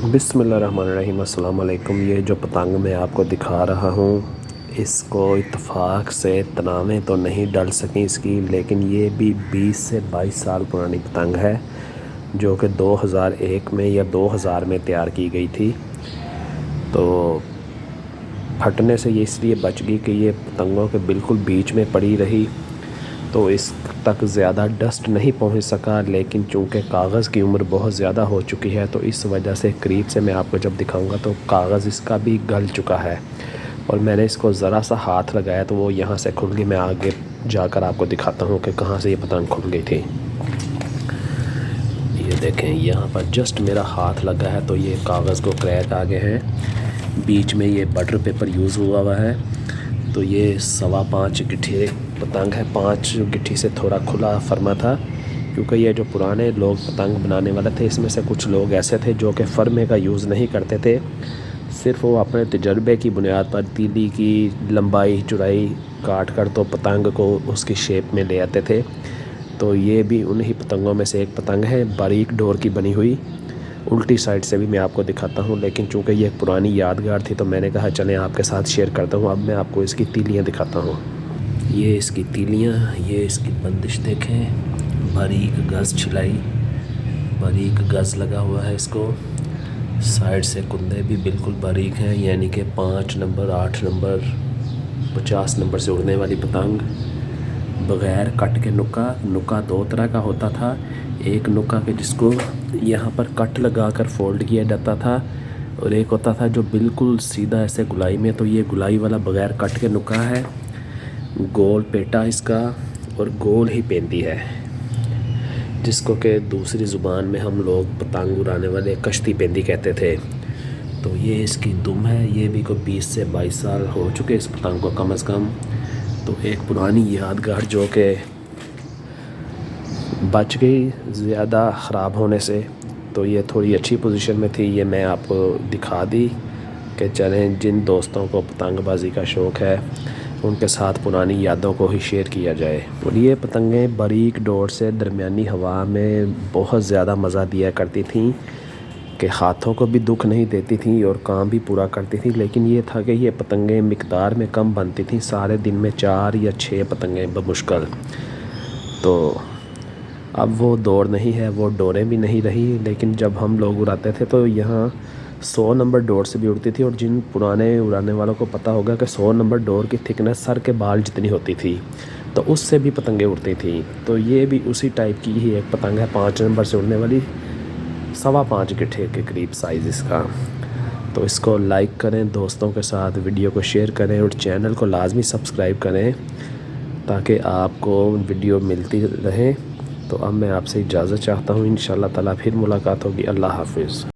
बिस्मिल्लाहिर्रहमानिर्रहीम। अस्सलाम वालेकुम। ये जो पतंग मैं आपको दिखा रहा हूँ, इसको इत्तफाक से तनावें तो नहीं डल सकें इसकी, लेकिन ये भी 20 से 22 साल पुरानी पतंग है जो कि 2001 में या 2000 में तैयार की गई थी। तो फटने से ये इसलिए बच गई कि ये पतंगों के बिल्कुल बीच में पड़ी रही, तो इस तक ज़्यादा डस्ट नहीं पहुंच सका। लेकिन चूँकि कागज़ की उम्र बहुत ज़्यादा हो चुकी है, तो इस वजह से करीब से मैं आपको जब दिखाऊंगा तो कागज़ इसका भी गल चुका है। और मैंने इसको ज़रा सा हाथ लगाया तो वो यहाँ से खुल गई। मैं आगे जाकर आपको दिखाता हूँ कि कहाँ से ये पतंग खुल गई थी। ये देखें, यहाँ पर जस्ट मेरा हाथ लगा है तो ये कागज़ को क्रैक आ गए हैं। बीच में ये बटर पेपर यूज़ हुआ है। तो ये 5.25 गिट्ठी पतंग है। 5 गिट्ठी से थोड़ा खुला फरमा था, क्योंकि ये जो पुराने लोग पतंग बनाने वाले थे, इसमें से कुछ लोग ऐसे थे जो कि फरमे का यूज़ नहीं करते थे। सिर्फ वो अपने तजर्बे की बुनियाद पर तीली की लंबाई चौड़ाई काट कर तो पतंग को उसकी शेप में ले आते थे। तो ये भी उन्हीं पतंगों में से एक पतंग है, बारीक डोर की बनी हुई। उल्टी साइड से भी मैं आपको दिखाता हूँ, लेकिन चूँकि ये एक पुरानी यादगार थी तो मैंने कहा चलें आपके साथ शेयर करता हूँ। अब मैं आपको इसकी तीलियाँ दिखाता हूँ। ये इसकी तीलियाँ, ये इसकी बंदिश देखें, बारीक गज़ छिलाई, बारीक गज़ लगा हुआ है इसको। साइड से कुंदे भी बिल्कुल बारीक हैं, यानी कि 5 नंबर 8 नंबर 50 नंबर से उड़ने वाली पतंग। बग़ैर कट के नुक्का 2 तरह का होता था। एक नुक्का के जिसको यहाँ पर कट लगा कर फोल्ड किया जाता था, और एक होता था जो बिल्कुल सीधा ऐसे गुलाई में। तो ये गुलाई वाला बग़ैर कट के नुक्का है, गोल पेटा इसका और गोल ही पेंदी है, जिसको कि दूसरी ज़ुबान में हम लोग पतंग उड़ाने वाले कश्ती पेंदी कहते थे। तो ये इसकी दुम है। ये भी को 20 से 22 साल हो चुके इस पतंग को कम से कम। तो एक पुरानी यादगार जो कि बच गई ज़्यादा ख़राब होने से। तो ये थोड़ी अच्छी पोजीशन में थी, ये मैं आपको दिखा दी कि चलें जिन दोस्तों को पतंगबाजी का शौक़ है उनके साथ पुरानी यादों को ही शेयर किया जाए। और ये पतंगें बारीक डोर से दरमियानी हवा में बहुत ज़्यादा मज़ा दिया करती थीं कि हाथों को भी दुख नहीं देती थी और काम भी पूरा करती थी। लेकिन ये था कि ये पतंगें मिकदार में कम बनती थीं, सारे दिन में 4 या 6 पतंगें बमुश्किल। तो अब वो दौर नहीं है, वो डोरें भी नहीं रही। लेकिन जब हम लोग उड़ाते थे तो यहाँ 100 नंबर डोर से भी उड़ती थी। और जिन पुराने उड़ाने वालों को पता होगा कि 100 नंबर डोर की थिकनेस सर के बाल जितनी होती थी, तो उससे भी पतंगें उड़ती थी। तो ये भी उसी टाइप की ही एक पतंग है, 5 नंबर से उड़ने वाली, 5.25 गिट्ठे के करीब साइज़ इसका। तो इसको लाइक करें, दोस्तों के साथ वीडियो को शेयर करें और चैनल को लाजमी सब्सक्राइब करें ताकि आपको वीडियो मिलती रहे। तो अब मैं आपसे इजाज़त चाहता हूँ। इंशाअल्लाह ताला फिर मुलाकात होगी। अल्लाह हाफ़िज़।